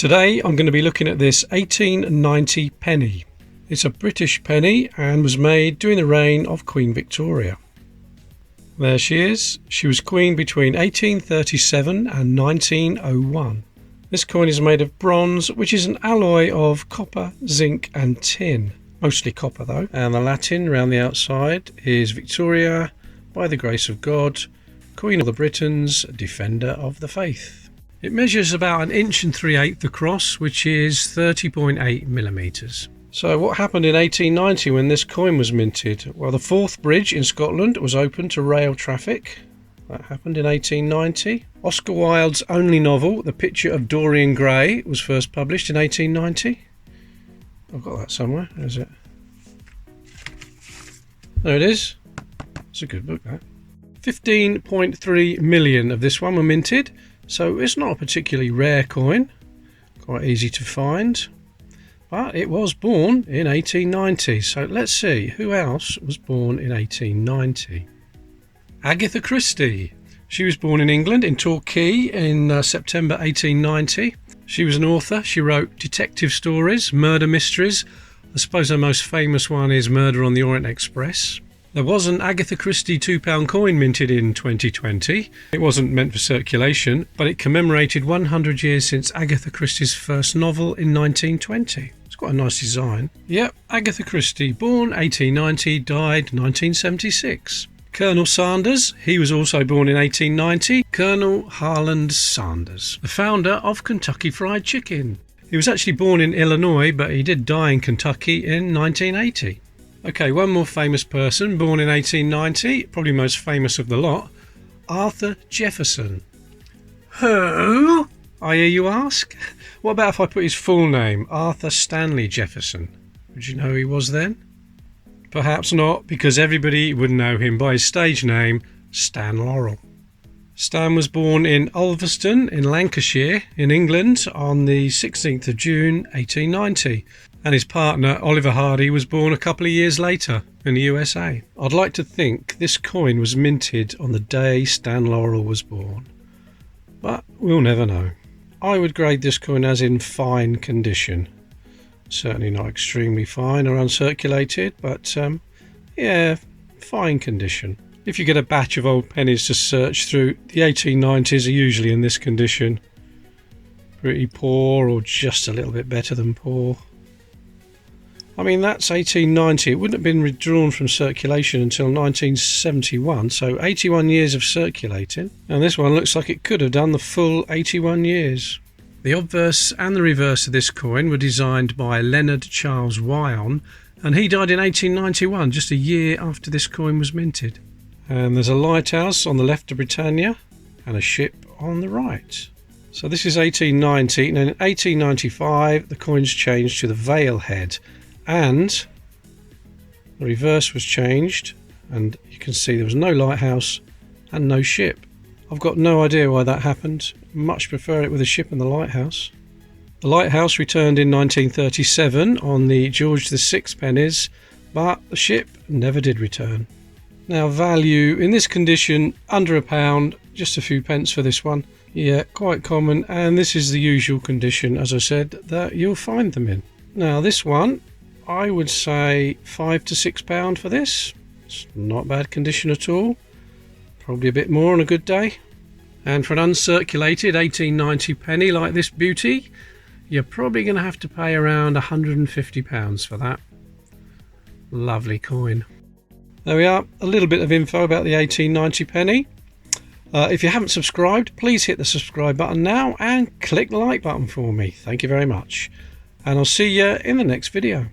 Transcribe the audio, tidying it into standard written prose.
Today I'm going to be looking at this 1890 penny. It's a British penny and was made during the reign of Queen Victoria. There she is. She was queen between 1837 and 1901. This coin is made of bronze, which is an alloy of copper, zinc and tin. Mostly copper though. And the Latin around the outside is Victoria, by the grace of God, Queen of the Britons, Defender of the Faith. It measures about 1 3/8 inches across, which is 30.8 millimeters. So what happened in 1890 when this coin was minted? Well, the Forth Bridge in Scotland was open to rail traffic. That happened in 1890. Oscar Wilde's only novel, The Picture of Dorian Gray, was first published in 1890. I've got that somewhere. Where is it? There it is. It's a good book, that. 15.3 million of this one were minted. So it's not a particularly rare coin, quite easy to find, but it was born in 1890. So let's see who else was born in 1890. Agatha Christie. She was born in England, in Torquay, in September 1890. She was an author. She wrote detective stories, murder mysteries. I suppose her most famous one is Murder on the Orient Express. There was an Agatha Christie £2 coin minted in 2020. It wasn't meant for circulation, but it commemorated 100 years since Agatha Christie's first novel in 1920. It's quite a nice design. Yep, Agatha Christie, born 1890, died 1976. Colonel Sanders, he was also born in 1890. Colonel Harland Sanders, the founder of Kentucky Fried Chicken. He was actually born in Illinois, but he did die in Kentucky in 1980. Okay, one more famous person, born in 1890, probably most famous of the lot, Arthur Jefferson. Who? I hear you ask? What about if I put his full name, Arthur Stanley Jefferson? Would you know who he was then? Perhaps not, because everybody would know him by his stage name, Stan Laurel. Stan was born in Ulverston in Lancashire, in England, on the 16th of June 1890. And his partner, Oliver Hardy, was born a couple of years later in the USA. I'd like to think this coin was minted on the day Stan Laurel was born, but we'll never know. I would grade this coin as in fine condition. Certainly not extremely fine or uncirculated, but yeah, fine condition. If you get a batch of old pennies to search through, the 1890s are usually in this condition. Pretty poor or just a little bit better than poor. I mean, that's 1890. It wouldn't have been withdrawn from circulation until 1971, so 81 years of circulating. And this one looks like it could have done the full 81 years. The obverse and the reverse of this coin were designed by Leonard Charles Wyon, and he died in 1891, just a year after this coin was minted. And there's a lighthouse on the left of Britannia and a ship on the right. So this is 1890, and in 1895 the coins changed to the Vale head. And the reverse was changed, and you can see there was no lighthouse and no ship. I've got no idea why that happened. Much prefer it with a ship and the lighthouse. The lighthouse returned in 1937 on the George VI pennies, but the ship never did return. Now, value in this condition, under £1, just a few pence for this one. Yeah, quite common, and this is the usual condition, as I said, that you'll find them in. Now, this one, I would say £5 to £6 for this. It's not bad condition at all. Probably a bit more on a good day. And for an uncirculated 1890 penny like this beauty, you're probably going to have to pay around £150 for that. Lovely coin. There we are, a little bit of info about the 1890 penny. If you haven't subscribed, please hit the subscribe button now and click the like button for me. Thank you very much. And I'll see you in the next video.